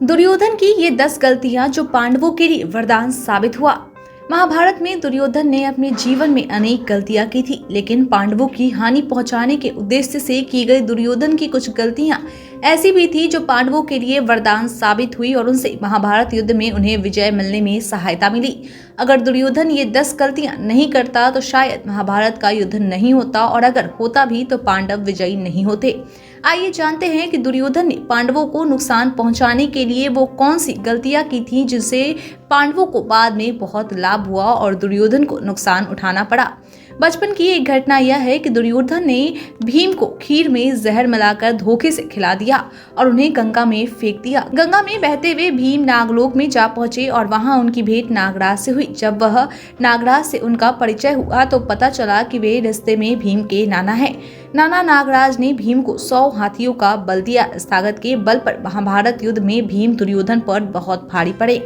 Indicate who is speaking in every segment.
Speaker 1: दुर्योधन की ये 10 गलतियां जो पांडवों के लिए वरदान साबित हुआ। महाभारत में दुर्योधन ने अपने जीवन में अनेक गलतियां की थी, लेकिन पांडवों की हानि पहुंचाने के उद्देश्य से की गई दुर्योधन की कुछ गलतियां ऐसी भी थी जो पांडवों के लिए वरदान साबित हुई और उनसे महाभारत युद्ध में उन्हें विजय मिलने में सहायता मिली। अगर दुर्योधन ये 10 गलतियां नहीं करता तो शायद महाभारत का युद्ध नहीं होता, और अगर होता भी तो पांडव विजयी नहीं होते। आइए जानते हैं कि दुर्योधन ने पांडवों को नुकसान पहुंचाने के लिए वो कौन सी गलतियां की थी जिससे पांडवों को बाद में बहुत लाभ हुआ और दुर्योधन को नुकसान उठाना पड़ा। बचपन की एक घटना यह है कि दुर्योधन ने भीम को खीर में जहर मिलाकर धोखे से खिला दिया और उन्हें गंगा में फेंक दिया। गंगा में बहते हुए भीम नागलोक में जा पहुंचे और वहां उनकी भेंट नागराज से हुई। जब वह नागराज से उनका परिचय हुआ तो पता चला कि वे रिश्ते में भीम के नाना हैं। नाना नागराज ने भीम को 100 हाथियों का बल दिया। इस ताकत के बल पर महाभारत युद्ध में भीम दुर्योधन पर बहुत भारी पड़े।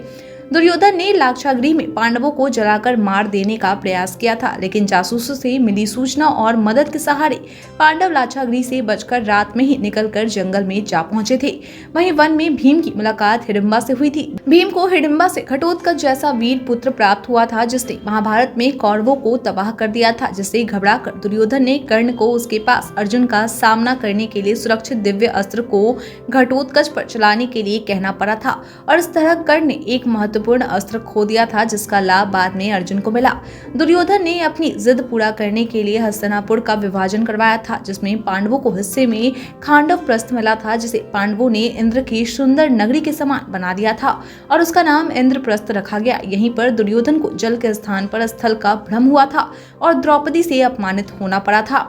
Speaker 1: दुर्योधन ने लाक्षागृह में पांडवों को जलाकर मार देने का प्रयास किया था, लेकिन जासूसों से मिली सूचना और मदद के सहारे पांडव लाक्षागृह से बचकर रात में ही निकलकर जंगल में जा पहुंचे थे। वहीं वन में भीम की मुलाकात हिडिंबा से हुई थी। भीम को हिडिंबा से घटोत्कच जैसा वीर पुत्र प्राप्त हुआ था जिसने महाभारत में कौरवों को तबाह कर दिया था, जिससे घबराकर दुर्योधन ने कर्ण को उसके पास अर्जुन का सामना करने के लिए सुरक्षित दिव्य अस्त्र को घटोत्कच पर चलाने के लिए कहना पड़ा था, और इस तरह कर्ण ने एक महत्वपूर्ण अस्त्र खो दिया था जिसका लाभ बाद में अर्जुन को मिला। दुर्योधन ने अपनी जिद पूरा करने के लिए हस्तिनापुर का विभाजन करवाया था, जिसमें पांडवों को हिस्से में खांडव प्रस्थ मिला था, जिसे पांडवों ने इंद्र की सुंदर नगरी के समान बना दिया था और उसका नाम इंद्रप्रस्थ रखा गया। यहीं पर दुर्योधन को जल के स्थान पर स्थल का भ्रम हुआ था और द्रौपदी से अपमानित होना पड़ा था।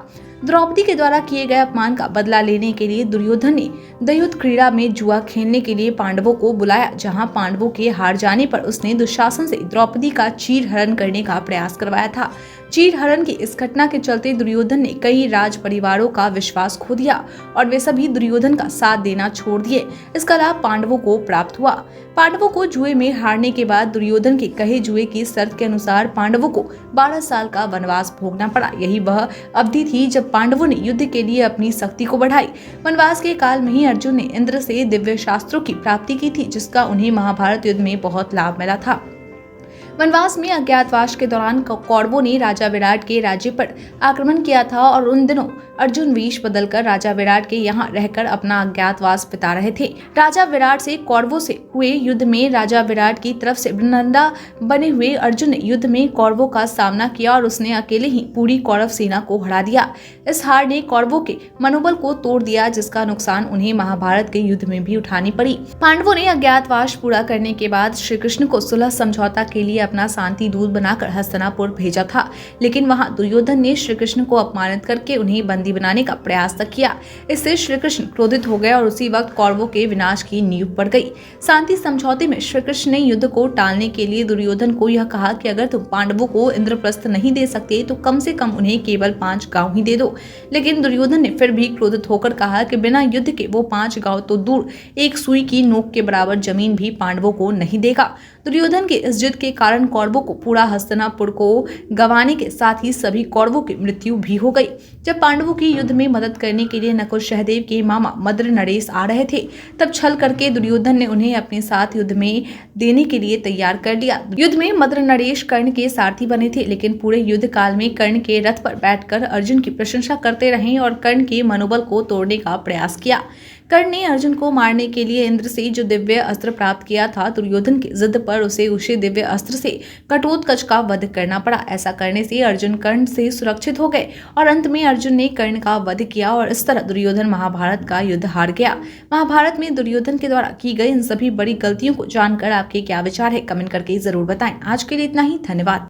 Speaker 1: द्रौपदी के द्वारा किए गए अपमान का बदला लेने के लिए दुर्योधन ने दयुद्ध क्रीड़ा में जुआ खेलने के लिए पांडवों को बुलाया, जहां पांडवों के हार जाने पर उसने दुशासन से द्रौपदी का चीरहरण करने का प्रयास करवाया था। चीरहरण की इस घटना के चलते दुर्योधन ने कई राज परिवारों का विश्वास खो दिया और वे सभी दुर्योधन का साथ देना छोड़ दिए। इसका लाभ पांडवों को प्राप्त हुआ। पांडवों को जुए में हारने के बाद दुर्योधन के कहे जुए की शर्त के अनुसार पांडवों को 12 साल का वनवास भोगना पड़ा। यही वह अवधि थी जब पांडवों ने युद्ध के लिए अपनी शक्ति को बढ़ाई। वनवास के काल में ही अर्जुन ने इंद्र से दिव्य शास्त्रों की प्राप्ति की थी, जिसका उन्हें महाभारत युद्ध में बहुत लाभ मिला था। वनवास में अज्ञातवास के दौरान कौरवों ने राजा विराट के राज्य पर आक्रमण किया था और उन दिनों अर्जुन वेश बदलकर राजा विराट के यहाँ रहकर अपना अज्ञातवास बिता रहे थे। राजा विराट से कौरवों से हुए युद्ध में राजा विराट की तरफ से नंदा बने हुए अर्जुन ने युद्ध में कौरवों का सामना किया और उसने अकेले ही पूरी कौरव सेना को हरा दिया। इस हार ने कौरवों के मनोबल को तोड़ दिया, जिसका नुकसान उन्हें महाभारत के युद्ध में भी उठानी पड़ी। पांडवों ने अज्ञातवास पूरा करने के बाद श्री कृष्ण को सुलह समझौता के लिए अपना शांति दूत बनाकर हस्तिनापुर भेजा था, लेकिन वहां दुर्योधन ने श्री कृष्ण को अपमानित करके उन्हें बंदी बनाने का प्रयास तक किया। इससे श्री कृष्ण क्रोधित हो गए और उसी वक्त कौरवों के विनाश की नींव पड़ गई। शांति समझौते में श्री कृष्ण ने युद्ध को टालने के लिए दुर्योधन को यह कहा कि अगर तुम पांडवों को इंद्रप्रस्थ नहीं दे सकते तो कम से कम उन्हें केवल 5 गांव ही दे दो। लेकिन दुर्योधन ने फिर भी क्रोधित होकर कहा कि बिना युद्ध के वो 5 गांव तो दूर, एक सुई की नोक के बराबर जमीन भी पांडवों को नहीं देगा। दुर्योधन के इस जिद के कारण कौरवों को पूरा हस्तिनापुर को गंवाने के साथ ही सभी कौरवों की मृत्यु भी हो गई। जब पांडवों की युद्ध में मदद करने के लिए नकुल सहदेव के मामा मद्र नरेश आ रहे थे, तब छल करके दुर्योधन ने उन्हें अपने साथ युद्ध में देने के लिए तैयार कर लिया। युद्ध में मद्र नरेश कर्ण के सारथी बने थे, लेकिन पूरे युद्ध काल में कर्ण के रथ पर बैठकर अर्जुन की प्रशंसा करते रहे और कर्ण के मनोबल को तोड़ने का प्रयास किया। कर्ण ने अर्जुन को मारने के लिए इंद्र से जो दिव्य अस्त्र प्राप्त किया था, दुर्योधन की जिद पर उसे दिव्य अस्त्र से घटोत्कच का वध करना पड़ा। ऐसा करने से अर्जुन कर्ण से सुरक्षित हो गए और अंत में अर्जुन ने कर्ण का वध किया और इस तरह दुर्योधन महाभारत का युद्ध हार गया। महाभारत में दुर्योधन के द्वारा की गई इन सभी बड़ी गलतियों को जानकर आपके क्या विचार है, कमेंट करके जरूर बताएं। आज के लिए इतना ही, धन्यवाद।